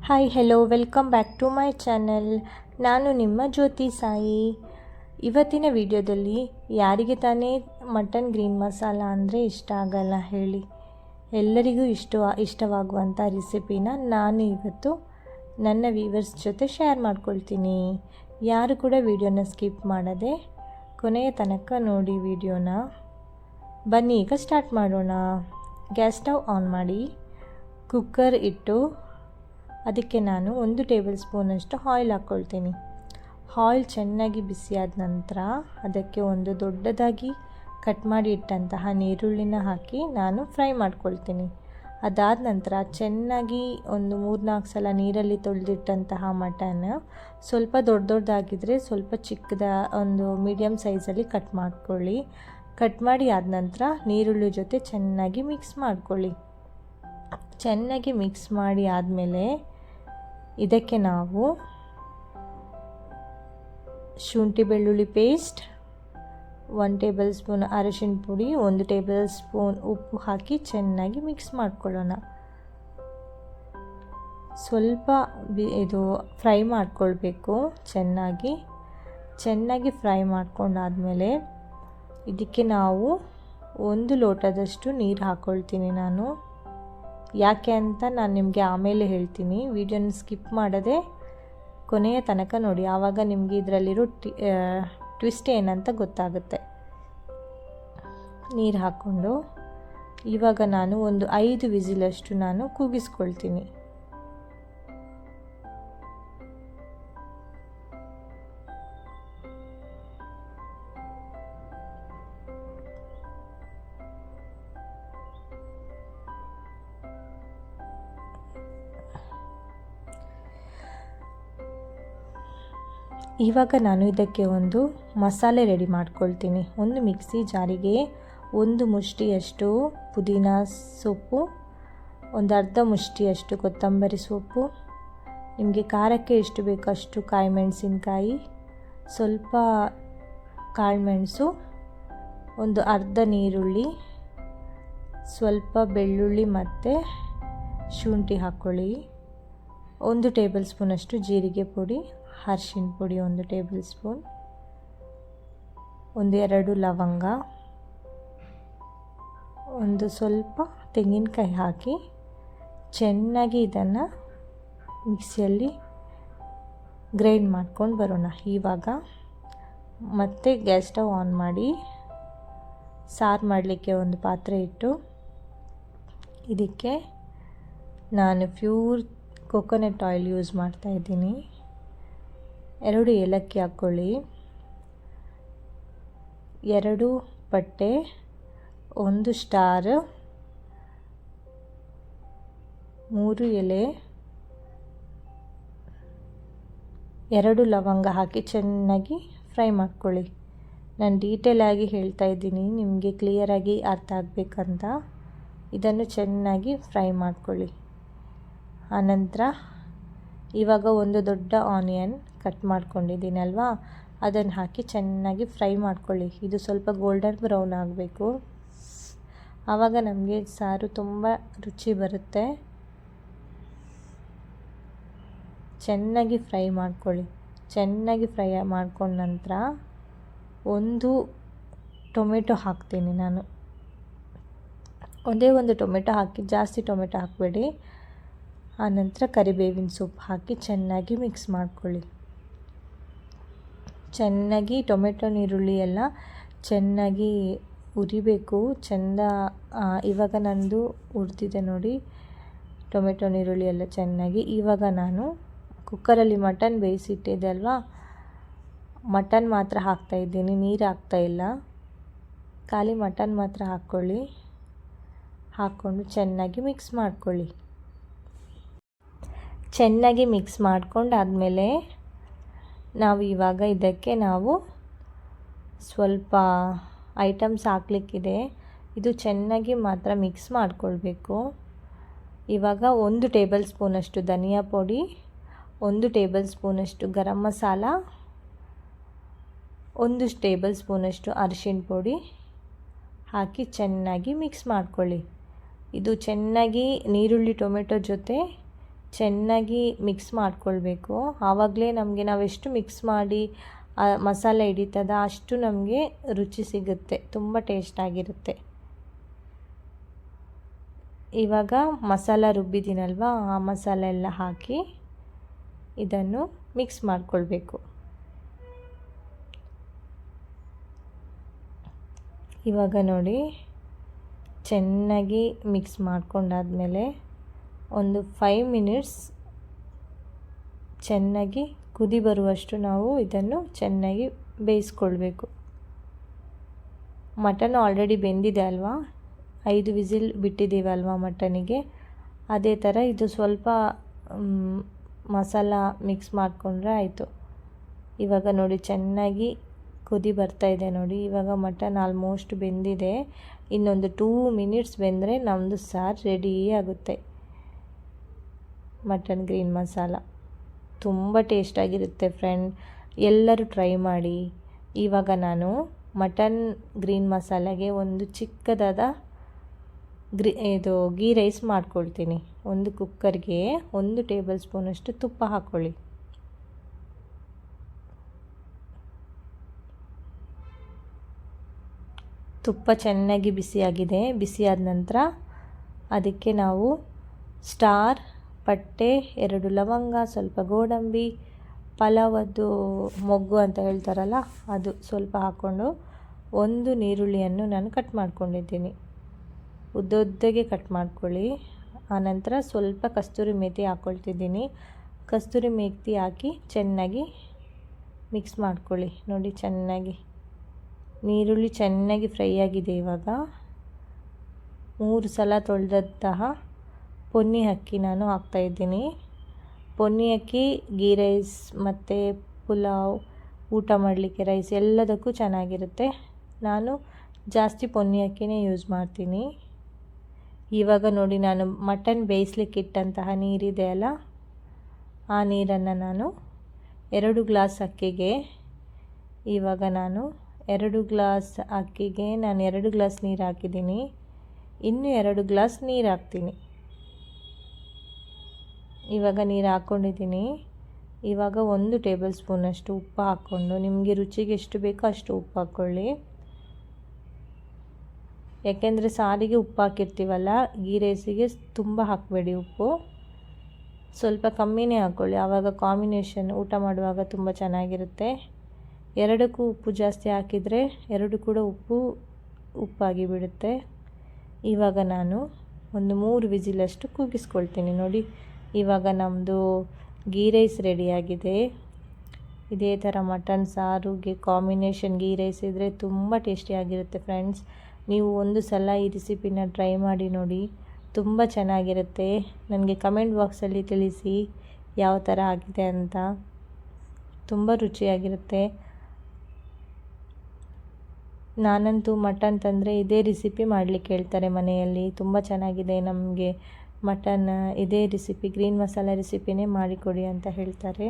Hi hello welcome back to my channel. ನಾನು ನಿಮ್ಮ ಜ್ಯೋತಿ ಸಾಯಿ. ಇವತ್ತಿನ ವಿಡಿಯೋದಲ್ಲಿ ಯಾರಿಗೆ ತಾನೇ ಮಟನ್ ಗ್ರೀನ್ ಮಸಾಲ ಅಂದರೆ ಇಷ್ಟ ಆಗಲ್ಲ ಹೇಳಿ. ಎಲ್ಲರಿಗೂ ಇಷ್ಟವಾಗುವಂಥ ರೆಸಿಪಿನ ನಾನು ಇವತ್ತು ನನ್ನ ವ್ಯೂವರ್ಸ್ ಜೊತೆ ಶೇರ್ ಮಾಡ್ಕೊಳ್ತೀನಿ. ಯಾರು ಕೂಡ ವಿಡಿಯೋನ ಸ್ಕಿಪ್ ಮಾಡದೆ ಕೊನೆಯ ತನಕ ನೋಡಿ ವಿಡಿಯೋನ. ಬನ್ನಿ ಈಗ ಸ್ಟಾರ್ಟ್ ಮಾಡೋಣ. ಗ್ಯಾಸ್ ಸ್ಟವ್ ಆನ್ ಮಾಡಿ ಕುಕ್ಕರ್ ಇಟ್ಟು ಅದಕ್ಕೆ ನಾನು 1 ಟೇಬಲ್ ಸ್ಪೂನಷ್ಟು ಆಯಿಲ್ ಹಾಕ್ಕೊಳ್ತೀನಿ. ಆಯಿಲ್ ಚೆನ್ನಾಗಿ ಬಿಸಿಯಾದ ನಂತರ ಅದಕ್ಕೆ ಒಂದು ದೊಡ್ಡದಾಗಿ ಕಟ್ ಮಾಡಿ ಇಟ್ಟಂತಹ ಈರುಳ್ಳಿನ ಹಾಕಿ ನಾನು ಫ್ರೈ ಮಾಡ್ಕೊಳ್ತೀನಿ. ಅದಾದ ನಂತರ ಚೆನ್ನಾಗಿ ಒಂದು 3-4 ಸಲ ನೀರಲ್ಲಿ ತೊಳೆದಿಟ್ಟಂತಹ ಮಟನ್ ಸ್ವಲ್ಪ ದೊಡ್ಡದಾಗಿದ್ದರೆ ಸ್ವಲ್ಪ ಚಿಕ್ಕದ ಒಂದು ಮೀಡಿಯಮ್ ಸೈಜಲ್ಲಿ ಕಟ್ ಮಾಡ್ಕೊಳ್ಳಿ. ಕಟ್ ಮಾಡಿ ಆದ ನಂತರ ಈರುಳ್ಳಿ ಜೊತೆ ಚೆನ್ನಾಗಿ ಮಿಕ್ಸ್ ಮಾಡ್ಕೊಳ್ಳಿ. ಚೆನ್ನಾಗಿ ಮಿಕ್ಸ್ ಮಾಡಿ ಆದಮೇಲೆ ಇದಕ್ಕೆ ನಾವು ಶುಂಠಿ ಬೆಳ್ಳುಳ್ಳಿ ಪೇಸ್ಟ್, 1 ಟೇಬಲ್ ಸ್ಪೂನ್ ಅರಿಶಿನ ಪುಡಿ, 1 ಟೇಬಲ್ ಸ್ಪೂನ್ ಉಪ್ಪು ಹಾಕಿ ಚೆನ್ನಾಗಿ ಮಿಕ್ಸ್ ಮಾಡ್ಕೊಳ್ಳೋಣ. ಸ್ವಲ್ಪ ಇದು ಫ್ರೈ ಮಾಡ್ಕೊಳ್ಬೇಕು. ಚೆನ್ನಾಗಿ ಫ್ರೈ ಮಾಡ್ಕೊಂಡಾದಮೇಲೆ ಇದಕ್ಕೆ ನಾವು 1 ಲೋಟದಷ್ಟು ನೀರು ಹಾಕ್ಕೊಳ್ತೀನಿ ನಾನು. ಯಾಕೆ ಅಂತ ನಾನು ನಿಮಗೆ ಆಮೇಲೆ ಹೇಳ್ತೀನಿ. ವಿಡಿಯೋನ ಸ್ಕಿಪ್ ಮಾಡದೆ ಕೊನೆಯ ತನಕ ನೋಡಿ, ಆವಾಗ ನಿಮಗೆ ಇದರಲ್ಲಿರೋ ಟ್ವಿಸ್ಟ್ ಏನಂತ ಗೊತ್ತಾಗುತ್ತೆ. ನೀರು ಹಾಕ್ಕೊಂಡು ಇವಾಗ ನಾನು ಒಂದು 5 ವಿಸಿಲಷ್ಟು ನಾನು ಕೂಗಿಸ್ಕೊಳ್ತೀನಿ. ಇವಾಗ ನಾನು ಇದಕ್ಕೆ ಒಂದು ಮಸಾಲೆ ರೆಡಿ ಮಾಡ್ಕೊಳ್ತೀನಿ. ಒಂದು ಮಿಕ್ಸಿ ಜಾರಿಗೆ 1 ಮುಷ್ಟಿಯಷ್ಟು ಪುದೀನ ಸೊಪ್ಪು, ಒಂದು ಅರ್ಧ ಮುಷ್ಟಿಯಷ್ಟು ಕೊತ್ತಂಬರಿ ಸೊಪ್ಪು, ನಿಮಗೆ ಖಾರಕ್ಕೆ ಎಷ್ಟು ಬೇಕೋ ಅಷ್ಟು ಕಾಯಿ ಮೆಣಸಿನ್ಕಾಯಿ, ಸ್ವಲ್ಪ ಕಾಳುಮೆಣಸು, ಒಂದು ಅರ್ಧ ಈರುಳ್ಳಿ, ಸ್ವಲ್ಪ ಬೆಳ್ಳುಳ್ಳಿ ಮತ್ತು ಶುಂಠಿ ಹಾಕ್ಕೊಳ್ಳಿ. 1 ಟೇಬಲ್ ಸ್ಪೂನಷ್ಟು ಜೀರಿಗೆ ಪುಡಿ, ಅರಿಶಿನ ಪುಡಿ 1 ಟೇಬಲ್ ಸ್ಪೂನ್, 1-2 ಲವಂಗ, ಒಂದು ಸ್ವಲ್ಪ ತೆಂಗಿನಕಾಯಿ ಹಾಕಿ ಚೆನ್ನಾಗಿ ಇದನ್ನು ಮಿಕ್ಸಿಯಲ್ಲಿ ಗ್ರೈಂಡ್ ಮಾಡ್ಕೊಂಡು ಬರೋಣ. ಇವಾಗ ಮತ್ತೆ ಗ್ಯಾಸ್ ಸ್ಟವ್ ಆನ್ ಮಾಡಿ ಸಾರು ಮಾಡಲಿಕ್ಕೆ ಒಂದು ಪಾತ್ರೆ ಇಟ್ಟು ಇದಕ್ಕೆ ನಾನು ಪ್ಯೂರ್ ಕೊಕೊನಟ್ ಆಯಿಲ್ ಯೂಸ್ ಮಾಡ್ತಾಯಿದ್ದೀನಿ. 2 ಏಲಕ್ಕಿ ಹಾಕ್ಕೊಳ್ಳಿ, 2 ಪಟ್ಟೆ, 1 ಸ್ಟಾರ್, 3 ಎಲೆ, 2 ಲವಂಗ ಹಾಕಿ ಚೆನ್ನಾಗಿ ಫ್ರೈ ಮಾಡ್ಕೊಳ್ಳಿ. ನಾನು ಡೀಟೇಲಾಗಿ ಹೇಳ್ತಾ ಇದ್ದೀನಿ, ನಿಮಗೆ ಕ್ಲಿಯರಾಗಿ ಅರ್ಥ ಆಗಬೇಕಂತ. ಇದನ್ನು ಚೆನ್ನಾಗಿ ಫ್ರೈ ಮಾಡ್ಕೊಳ್ಳಿ. ಆನಂತರ ಇವಾಗ ಒಂದು ದೊಡ್ಡ ಆನಿಯನ್ ಕಟ್ ಮಾಡ್ಕೊಂಡಿದ್ದೀನಿ ಅಲ್ವಾ, ಅದನ್ನು ಹಾಕಿ ಚೆನ್ನಾಗಿ ಫ್ರೈ ಮಾಡ್ಕೊಳ್ಳಿ. ಇದು ಸ್ವಲ್ಪ ಗೋಲ್ಡನ್ ಬ್ರೌನ್ ಆಗಬೇಕು, ಆವಾಗ ನಮಗೆ ಸಾರು ತುಂಬ ರುಚಿ ಬರುತ್ತೆ. ಚೆನ್ನಾಗಿ ಫ್ರೈ ಮಾಡ್ಕೊಳ್ಳಿ. ಚೆನ್ನಾಗಿ ಫ್ರೈ ಮಾಡ್ಕೊಂಡ ನಂತರ 1 ಟೊಮೆಟೊ ಹಾಕ್ತೀನಿ ನಾನು. ಒಂದೇ ಒಂದು ಟೊಮೆಟೊ ಹಾಕಿ, ಜಾಸ್ತಿ ಟೊಮೆಟೊ ಹಾಕಬೇಡಿ. ಆನಂತರ ಕರಿಬೇವಿನ ಸೊಪ್ಪು ಹಾಕಿ ಚೆನ್ನಾಗಿ ಮಿಕ್ಸ್ ಮಾಡ್ಕೊಳ್ಳಿ. ಚೆನ್ನಾಗಿ ಟೊಮೆಟೊ ಈರುಳ್ಳಿ ಎಲ್ಲ ಚೆನ್ನಾಗಿ ಉರಿಬೇಕು. ಇವಾಗ ನಂದು ಉರಿದಿದೆ ನೋಡಿ ಟೊಮೆಟೊ ಈರುಳ್ಳಿ ಎಲ್ಲ ಚೆನ್ನಾಗಿ. ಇವಾಗ ನಾನು ಕುಕ್ಕರಲ್ಲಿ ಮಟನ್ ಬೇಯಿಸಿಟ್ಟಿದ್ದೆ ಅಲ್ವಾ, ಮಟನ್ ಮಾತ್ರ ಹಾಕ್ತಾಯಿದ್ದೀನಿ, ನೀರು ಹಾಕ್ತಾಯಿಲ್ಲ. ಖಾಲಿ ಮಟನ್ ಮಾತ್ರ ಹಾಕ್ಕೊಂಡು ಚೆನ್ನಾಗಿ ಮಿಕ್ಸ್ ಮಾಡ್ಕೊಳ್ಳಿ. ಚೆನ್ನಾಗಿ ಮಿಕ್ಸ್ ಮಾಡ್ಕೊಂಡಾದಮೇಲೆ ನಾವು ಇವಾಗ ಇದಕ್ಕೆ ಸ್ವಲ್ಪ ಐಟಮ್ಸ್ ಹಾಕ್ಲಿಕ್ಕಿದೆ. ಇದು ಚೆನ್ನಾಗಿ ಮಾತ್ರ ಮಿಕ್ಸ್ ಮಾಡ್ಕೊಳ್ಬೇಕು. ಇವಾಗ 1 ಟೇಬಲ್ ಸ್ಪೂನಷ್ಟು ಧನಿಯಾ ಪುಡಿ, 1 ಟೇಬಲ್ ಸ್ಪೂನಷ್ಟು ಗರಂ ಮಸಾಲ, 1 ಟೇಬಲ್ ಸ್ಪೂನಷ್ಟು ಅರಿಶಿನ ಪುಡಿ ಹಾಕಿ ಚೆನ್ನಾಗಿ ಮಿಕ್ಸ್ ಮಾಡ್ಕೊಳ್ಳಿ. ಇದು ಚೆನ್ನಾಗಿ ಈರುಳ್ಳಿ ಟೊಮೆಟೊ ಜೊತೆ ಚೆನ್ನಾಗಿ ಮಿಕ್ಸ್ ಮಾಡ್ಕೊಳ್ಬೇಕು. ಆವಾಗಲೇ ನಮಗೆ ನಾವೆಷ್ಟು ಮಿಕ್ಸ್ ಮಾಡಿ ಮಸಾಲೆ ಹಿಡಿತದ ಅಷ್ಟು ನಮಗೆ ರುಚಿ ಸಿಗುತ್ತೆ, ತುಂಬ ಟೇಸ್ಟಾಗಿರುತ್ತೆ. ಇವಾಗ ಮಸಾಲ ರುಬ್ಬಿದ್ದೀನಲ್ವ, ಆ ಮಸಾಲೆ ಎಲ್ಲ ಹಾಕಿ ಇದನ್ನು ಮಿಕ್ಸ್ ಮಾಡಿಕೊಳ್ಬೇಕು. ಇವಾಗ ನೋಡಿ, ಚೆನ್ನಾಗಿ ಮಿಕ್ಸ್ ಮಾಡ್ಕೊಂಡಾದ್ಮೇಲೆ ಒಂದು 5 ಮಿನಿಟ್ಸ್ ಚೆನ್ನಾಗಿ ಕುದಿ ಬರುವಷ್ಟು ನಾವು ಇದನ್ನು ಚೆನ್ನಾಗಿ ಬೇಯಿಸ್ಕೊಳ್ಬೇಕು. ಮಟನ್ ಆಲ್ರೆಡಿ ಬೆಂದಿದೆ ಅಲ್ವಾ, 5 ವಿಸಿಲ್ ಬಿಟ್ಟಿದ್ದೀವಲ್ವ ಮಟನಿಗೆ, ಅದೇ ಥರ ಇದು ಸ್ವಲ್ಪ ಮಸಾಲ ಮಿಕ್ಸ್ ಮಾಡಿಕೊಂಡ್ರೆ ಆಯಿತು. ಇವಾಗ ನೋಡಿ ಚೆನ್ನಾಗಿ ಕುದಿ ಬರ್ತಾಯಿದೆ ನೋಡಿ. ಇವಾಗ ಮಟನ್ ಆಲ್ಮೋಸ್ಟ್ ಬೆಂದಿದೆ. ಇನ್ನೊಂದು 2 ಮಿನಿಟ್ಸ್ ಬೆಂದರೆ ನಮ್ಮದು ಸಾರು ರೆಡಿ ಆಗುತ್ತೆ. ಮಟನ್ ಗ್ರೀನ್ ಮಸಾಲ ತುಂಬ ಟೇಸ್ಟಾಗಿರುತ್ತೆ ಫ್ರೆಂಡ್, ಎಲ್ಲರೂ ಟ್ರೈ ಮಾಡಿ. ಇವಾಗ ನಾನು ಮಟನ್ ಗ್ರೀನ್ ಮಸಾಲೆಗೆ ಒಂದು ಚಿಕ್ಕದಾದ ಗೀ ರೈಸ್ ಮಾಡ್ಕೊಳ್ತೀನಿ. ಒಂದು ಕುಕ್ಕರ್ಗೆ 1 ಟೇಬಲ್ ಸ್ಪೂನಷ್ಟು ತುಪ್ಪ ಹಾಕ್ಕೊಳ್ಳಿ. ತುಪ್ಪ ಚೆನ್ನಾಗಿ ಬಿಸಿಯಾಗಿದೆ. ಬಿಸಿಯಾದ ನಂತರ ಅದಕ್ಕೆ ನಾವು ಸ್ಟಾರ್, ಪಟ್ಟೆ, 2 ಲವಂಗ, ಸ್ವಲ್ಪ ಗೋಡಂಬಿ, ಪಲಾವದ್ದು ಮೊಗ್ಗು ಅಂತ ಹೇಳ್ತಾರಲ್ಲ ಅದು ಸ್ವಲ್ಪ ಹಾಕ್ಕೊಂಡು, 1 ಈರುಳ್ಳಿಯನ್ನು ನಾನು ಕಟ್ ಮಾಡ್ಕೊಂಡಿದ್ದೀನಿ. ಉದ್ದುದ್ದಗೆ ಕಟ್ ಮಾಡ್ಕೊಳ್ಳಿ. ಆನಂತರ ಸ್ವಲ್ಪ ಕಸ್ತೂರಿ ಮೇಥಿ ಹಾಕ್ಕೊಳ್ತಿದ್ದೀನಿ. ಕಸ್ತೂರಿ ಮೇಥಿ ಹಾಕಿ ಚೆನ್ನಾಗಿ ಮಿಕ್ಸ್ ಮಾಡ್ಕೊಳ್ಳಿ. ನೋಡಿ ಚೆನ್ನಾಗಿ ಈರುಳ್ಳಿ ಚೆನ್ನಾಗಿ ಫ್ರೈ ಆಗಿದೆ. ಇವಾಗ 3 ಸಲ ತೊಳೆದಂತಹ ಪೊನ್ನಿ ಅಕ್ಕಿ ನಾನು ಹಾಕ್ತಾಯಿದ್ದೀನಿ. ಪೊನ್ನಿ ಅಕ್ಕಿ ಗೀ ರೈಸ್ ಮತ್ತು ಪುಲಾವ್, ಊಟ ಮಾಡಲಿಕ್ಕೆ ರೈಸ್ ಎಲ್ಲದಕ್ಕೂ ಚೆನ್ನಾಗಿರುತ್ತೆ. ನಾನು ಜಾಸ್ತಿ ಪೊನ್ನಿ ಅಕ್ಕಿನೇ ಯೂಸ್ ಮಾಡ್ತೀನಿ. ಇವಾಗ ನೋಡಿ, ನಾನು ಮಟನ್ ಬೇಯಿಸ್ಲಿಕ್ಕೆ ಇಟ್ಟಂತಹ ನೀರಿದೆ ಅಲ್ಲ, ಆ ನೀರನ್ನು ನಾನು 2 ಗ್ಲಾಸ್ ಅಕ್ಕಿಗೆ, ಇವಾಗ ನಾನು 2 ಗ್ಲಾಸ್ ಅಕ್ಕಿಗೆ ನಾನು 2 ಗ್ಲಾಸ್ ನೀರು ಹಾಕಿದ್ದೀನಿ. ಇನ್ನೂ 2 ಗ್ಲಾಸ್ ನೀರು ಹಾಕ್ತೀನಿ. ಇವಾಗ ನೀರು ಹಾಕ್ಕೊಂಡಿದ್ದೀನಿ. ಇವಾಗ 1 ಟೇಬಲ್ ಸ್ಪೂನಷ್ಟು ಉಪ್ಪು ಹಾಕ್ಕೊಂಡು, ನಿಮಗೆ ರುಚಿಗೆ ಎಷ್ಟು ಬೇಕೋ ಅಷ್ಟು ಉಪ್ಪು ಹಾಕ್ಕೊಳ್ಳಿ. ಯಾಕೆಂದರೆ ಸಾರಿಗೆ ಉಪ್ಪು ಹಾಕಿರ್ತೀವಲ್ಲ, ಗೀ ರೈಸಿಗೆ ತುಂಬ ಹಾಕಬೇಡಿ ಉಪ್ಪು, ಸ್ವಲ್ಪ ಕಮ್ಮಿನೇ ಹಾಕ್ಕೊಳ್ಳಿ. ಆವಾಗ ಕಾಂಬಿನೇಷನ್ ಊಟ ಮಾಡುವಾಗ ತುಂಬ ಚೆನ್ನಾಗಿರುತ್ತೆ. 2ಕ್ಕೂ ಉಪ್ಪು ಜಾಸ್ತಿ ಹಾಕಿದರೆ 2 ಕೂಡ ಉಪ್ಪಾಗಿ ಬಿಡುತ್ತೆ. ಇವಾಗ ನಾನು ಒಂದು 3 ವಿಸಿಲಷ್ಟು ಕೂಗಿಸ್ಕೊಳ್ತೀನಿ. ನೋಡಿ, ಇವಾಗ ನಮ್ಮದು ಗೀ ರೈಸ್ ರೆಡಿಯಾಗಿದೆ. ಇದೇ ಥರ ಮಟನ್ ಸಾರಿಗೆ ಕಾಂಬಿನೇಷನ್ ಗೀ ರೈಸ್ ಇದ್ದರೆ ತುಂಬ ಟೇಸ್ಟಿಯಾಗಿರುತ್ತೆ ಫ್ರೆಂಡ್ಸ್. ನೀವು ಒಂದು ಸಲ ಈ ರೆಸಿಪಿನ ಟ್ರೈ ಮಾಡಿ ನೋಡಿ, ತುಂಬ ಚೆನ್ನಾಗಿರುತ್ತೆ. ನನಗೆ ಕಮೆಂಟ್ ಬಾಕ್ಸಲ್ಲಿ ತಿಳಿಸಿ ಯಾವ ಥರ ಆಗಿದೆ ಅಂತ. ತುಂಬ ರುಚಿಯಾಗಿರುತ್ತೆ. ನಾನಂತೂ ಮಟನ್ ತಂದರೆ ಇದೇ ರೆಸಿಪಿ ಮಾಡಲಿಕ್ಕೆ ಹೇಳ್ತಾರೆ ಮನೆಯಲ್ಲಿ. ತುಂಬ ಚೆನ್ನಾಗಿದೆ, ನಮಗೆ ಮಟನ್ ಇದೇ ರೆಸಿಪಿ, ಗ್ರೀನ್ ಮಸಾಲ ರೆಸಿಪಿನೇ ಮಾಡಿಕೊಡಿ ಅಂತ ಹೇಳ್ತಾರೆ.